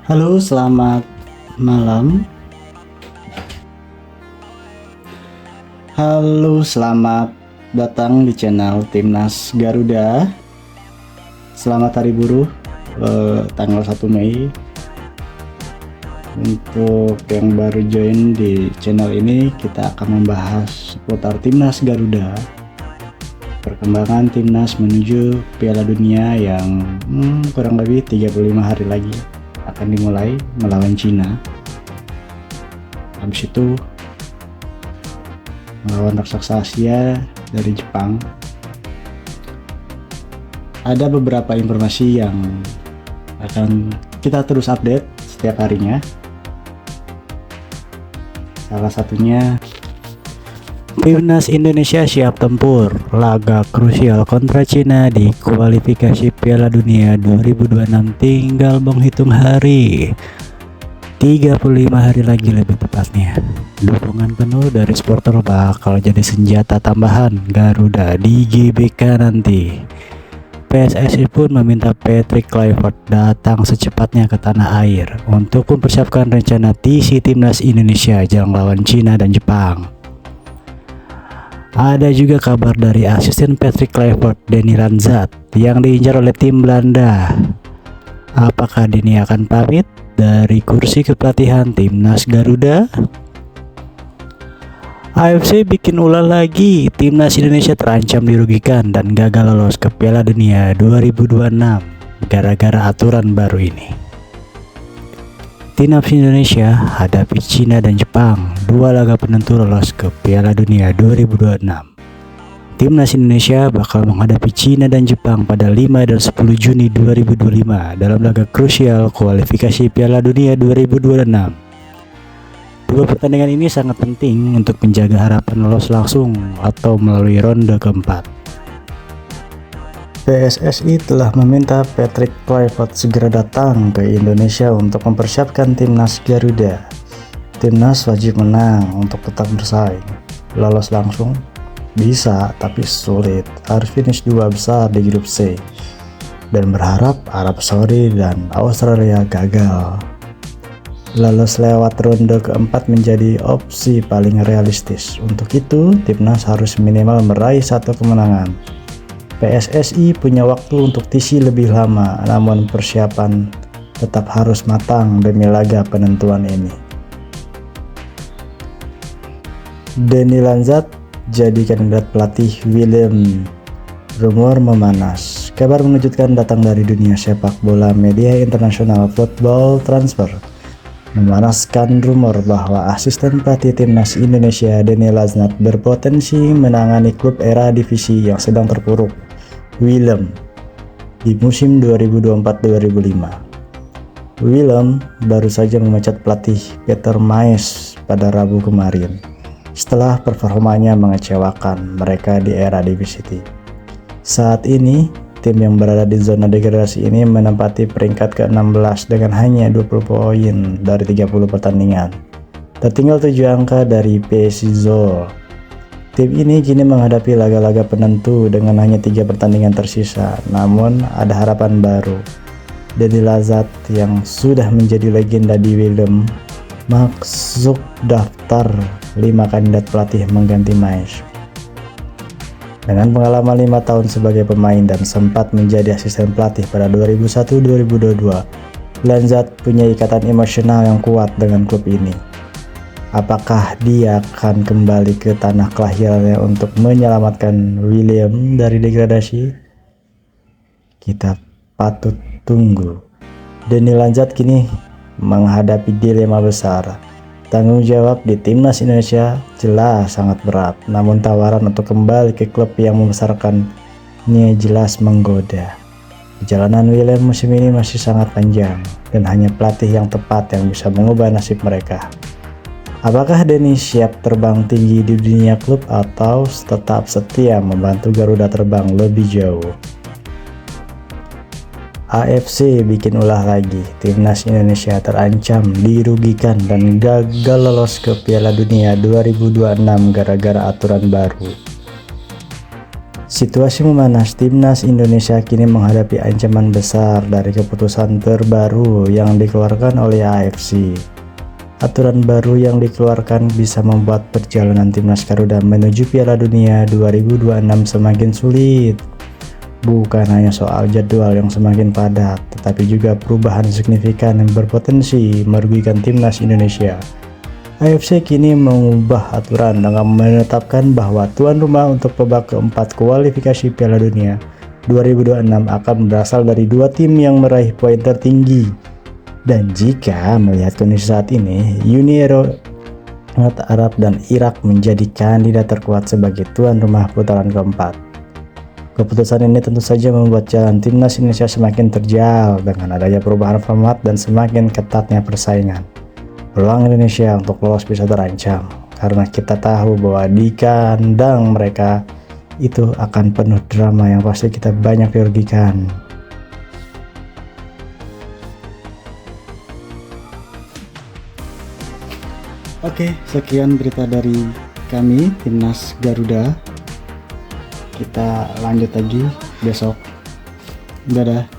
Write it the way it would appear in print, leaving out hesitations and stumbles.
Halo, selamat malam. Halo, selamat datang di channel Timnas Garuda. Selamat Hari Buruh tanggal 1 Mei. Untuk yang baru join di channel ini, kita akan membahas seputar Timnas Garuda, perkembangan Timnas menuju Piala Dunia yang kurang lebih 35 hari lagi akan dimulai melawan Cina. Habis itu melawan raksasa Asia dari Jepang. Ada beberapa informasi yang akan kita terus update setiap harinya. Salah satunya, Timnas Indonesia siap tempur laga krusial kontra Cina di kualifikasi Piala Dunia 2026, tinggal menghitung hari. 35 hari lagi lebih tepatnya. Dukungan penuh dari supporter bakal jadi senjata tambahan Garuda di GBK nanti. PSSI pun meminta Patrick Kluivert datang secepatnya ke tanah air untuk mempersiapkan rencana TC Timnas Indonesia jelang lawan Cina dan Jepang. Ada juga kabar dari asisten Patrick Kluivert, Denny Lanzat, yang diincar oleh tim Belanda. Apakah Denny akan pamit dari kursi kepelatihan Timnas Garuda? AFC bikin ulah lagi, Timnas Indonesia terancam dirugikan dan gagal lolos ke Piala Dunia 2026 gara-gara aturan baru ini. Timnas Indonesia hadapi Cina dan Jepang, dua laga penentu lolos ke Piala Dunia 2026. Timnas Indonesia bakal menghadapi Cina dan Jepang pada 5 dan 10 Juni 2025 dalam laga krusial kualifikasi Piala Dunia 2026. Dua pertandingan ini sangat penting untuk menjaga harapan lolos langsung atau melalui ronde keempat. PSSI telah meminta Patrick Kluivert segera datang ke Indonesia untuk mempersiapkan Timnas Garuda. Timnas wajib menang untuk tetap bersaing. Lolos langsung bisa, tapi sulit. Harus finish dua besar di grup C. Dan berharap Arab Saudi dan Australia gagal. Lolos lewat ronde keempat menjadi opsi paling realistis. Untuk itu, Timnas harus minimal meraih satu kemenangan. PSSI punya waktu untuk TC lebih lama, namun persiapan tetap harus matang demi laga penentuan ini. Denny Lanzat jadi kandidat pelatih Willem. Rumor memanas. Kabar mengejutkan datang dari dunia sepak bola. Media internasional Football Transfer memanaskan rumor bahwa asisten pelatih Timnas Indonesia Denny Lanzat berpotensi menangani klub era divisi yang sedang terpuruk, Willem, di musim 2024-2025. Willem baru saja memecat pelatih Peter Maes pada Rabu kemarin setelah performanya mengecewakan mereka di era divisi T. Saat ini, tim yang berada di zona degradasi ini menempati peringkat ke-16 dengan hanya 20 poin dari 30 pertandingan. Tertinggal 7 angka dari PSI Zol. Tim ini kini menghadapi laga-laga penentu dengan hanya 3 pertandingan tersisa. Namun ada harapan baru. Denny Lanzat yang sudah menjadi legenda di Willem masuk daftar 5 kandidat pelatih mengganti Maes. Dengan pengalaman 5 tahun sebagai pemain dan sempat menjadi asisten pelatih pada 2001-2022, Lanzat punya ikatan emosional yang kuat dengan klub ini. Apakah dia akan kembali ke tanah kelahirannya untuk menyelamatkan Willem dari degradasi? Kita patut tunggu. Denny Lanzat kini menghadapi dilema besar. Tanggung jawab di Timnas Indonesia jelas sangat berat, namun tawaran untuk kembali ke klub yang membesarkannya jelas menggoda. Perjalanan Willem musim ini masih sangat panjang, dan hanya pelatih yang tepat yang bisa mengubah nasib mereka. Apakah Denny siap terbang tinggi di dunia klub atau tetap setia membantu Garuda terbang lebih jauh? AFC bikin ulah lagi, Timnas Indonesia terancam dirugikan dan gagal lolos ke Piala Dunia 2026 gara-gara aturan baru. Situasi memanas, timnas Indonesia kini menghadapi ancaman besar dari keputusan terbaru yang dikeluarkan oleh AFC. Aturan baru yang dikeluarkan bisa membuat perjalanan timnas Garuda menuju Piala Dunia 2026 semakin sulit. Bukan hanya soal jadwal yang semakin padat, tetapi juga perubahan signifikan yang berpotensi merugikan timnas Indonesia. AFC kini mengubah aturan dengan menetapkan bahwa tuan rumah untuk babak keempat kualifikasi Piala Dunia 2026 akan berasal dari dua tim yang meraih poin tertinggi. Dan jika melihat kondisi saat ini, Uni Emirat Arab dan Irak menjadi kandidat terkuat sebagai tuan rumah putaran keempat. Keputusan ini tentu saja membuat jalan timnas Indonesia semakin terjal dengan adanya perubahan format dan semakin ketatnya persaingan. Peluang Indonesia untuk lolos bisa terancam karena kita tahu bahwa di kandang mereka itu akan penuh drama yang pasti kita banyak dirugikan. Oke, sekian berita dari kami timnas Garuda. Kita lanjut lagi besok. Dadah.